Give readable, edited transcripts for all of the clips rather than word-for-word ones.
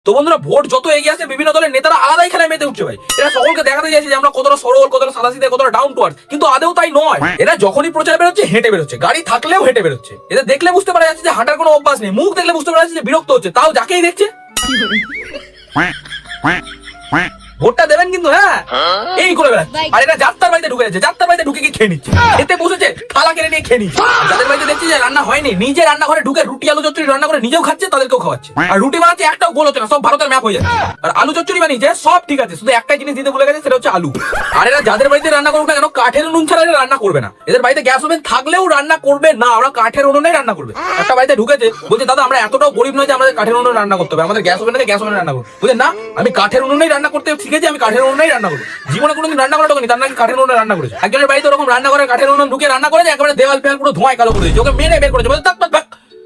তো বন্ধুরা, ভোট যত এগিয়ে আসছে বিভিন্ন দলের নেতারা আলাদাই খেলায় মেতে উঠছে ভাই। এরা সকলকে দেখাতে চাইছে যে আমরা কতটা সরল, কতটা সাদাসিধে, কতটা ডাউন টু আর্থ, কিন্তু আদেও তাই নয়। এরা যখনই প্রচার বেরোচ্ছে হেঁটে বেরোচ্ছে, গাড়ি থাকলেও হেঁটে বেরোচ্ছে। এদের দেখলে বুঝতে পারা যাচ্ছে যে হাঁটার কোনো অভ্যাস নেই, মুখ দেখলে বুঝতে পারা যাচ্ছে যে বিরক্ত হচ্ছে, তাও যাকেই দেখছে। ভোটটা দেবেন কিন্তু, হ্যাঁ এই করে বেড়াচ্ছে। আর এটা যাত্রার বাড়িতে ঢুকে যাচ্ছে, যাত্রার বাড়িতে ঢুকে কি খেয়ে নিচ্ছে, খেতে বসেছে থালা কেড়ে নিয়ে খেয়ে নিচ্ছে। যাদের বাড়িতে দেখছি যে রান্না হয়নি, নিজে রান্নাঘরে ঢুকে রুটি আলু চচ্চড়ি রান্না করে নিজেও খাচ্ছে, তাদেরকেও খাওয়াচ্ছে। আর রুটি বানাচ্ছে একটাও গোল হচ্ছে না, সব ভারতের ম্যাপ হয়ে যাচ্ছে। আর আলু চচ্চড়ি বানিয়েছে সব ঠিক আছে, শুধু একটাই জিনিস দিতে ভুলে গেছে, সেটা হচ্ছে আলু। আর এরা যাদের বাড়িতে রান্না করুক না কেন, কাঠের উনুন ছাড়া এরা রান্না করবে না। এদের বাড়িতে গ্যাস ওভেন থাকলেও রান্না করবে না, ওরা কাঠের উনুনেই রান্না করবে। একটা বাড়িতে ঢুকেছে, বলছে দাদা আমরা এতটাও গরিব নয় যে আমাদের কাঠের উনুনে রান্না করতে হবে, আমাদের গ্যাস ওভেন আছে, গ্যাস ওভেনে রান্না করবো। বলছে না, আমি কাঠের উনুনেই রান্না করতে শিখেছি, আমি কাঠের উনুনেই রান্না করবো। জীবনে কোনোদিন রান্না করা ঢোকেনি, তার নাকি কাঠের উনুনে রান্না করেছে। একজনের বাড়িতে ওরকম রান্না করে কাঠের উনুন ঢুকে রান্না করেছে, একেবারে দেওয়াল ফেয়াল পুরো ধোঁয়ায় কালো করে দিয়েছে, ওকে মেরে বের করেছে। বলছে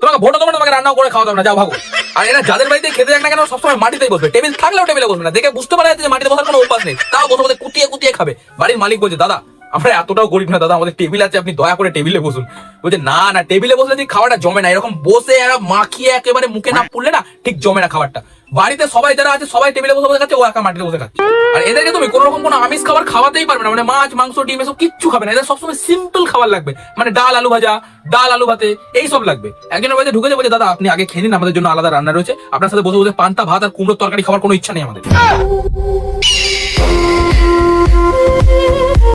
তোমাকে ভোট দেবো না, তোমাকে রান্না করে খাওয়া যাবে না, যাও ভাগো। আর এরা যাদের বাড়িতে খেতে যাক না কেন, সবসময় মাটিতেই বসবে, টেবিল থাকলেও টেবিলে বসবে না। দেখে বুঝতে পারা যাচ্ছে যে মাটিতে বসার কোনো অভ্যাস নেই, তাও বসে বসে কুটিয়ে কুটিয়ে খাবে। বাড়ির মালিক বলছে দাদা আমরা এতটাও গরিব না দাদা, আমাদের টেবিল আছে, আপনি দয়া করে টেবিলে বসুন। বলছে না না, টেবিলে বসলে ঠিক খাওয়াটা জমে না, এরকম বসে এরা মাখিয়ে একেবারে মুখে না পড়লে না ঠিক জমে না খাবারটা। বাড়িতে সবাই যারা আছে সবাই টেবিলে বসে বসে খাচ্ছে, ও একা মাটিতে বসে খাচ্ছে। আর এদেরকে তুমি কোনো রকম কোনো আমিষ খাবার খাওয়াতেই পারবে না, মানে মাছ মাংস ডিম এসব কিচ্ছু খাবে না। এদের সবসময় সিম্পল খাবার লাগবে, মানে ডাল আলু ভাজা, ডাল আলু ভাতে এইসব লাগবে। একজনের বাড়িতে ঢুকেছে, বলছে দাদা আপনি আগে খেয়ে নিন, আমাদের জন্য আলাদা রান্না রয়েছে, আপনার সাথে বসে বসে পান্তা ভাত আর কুমড়োর তরকারি খাওয়ার কোনো ইচ্ছা নেই আমাদের।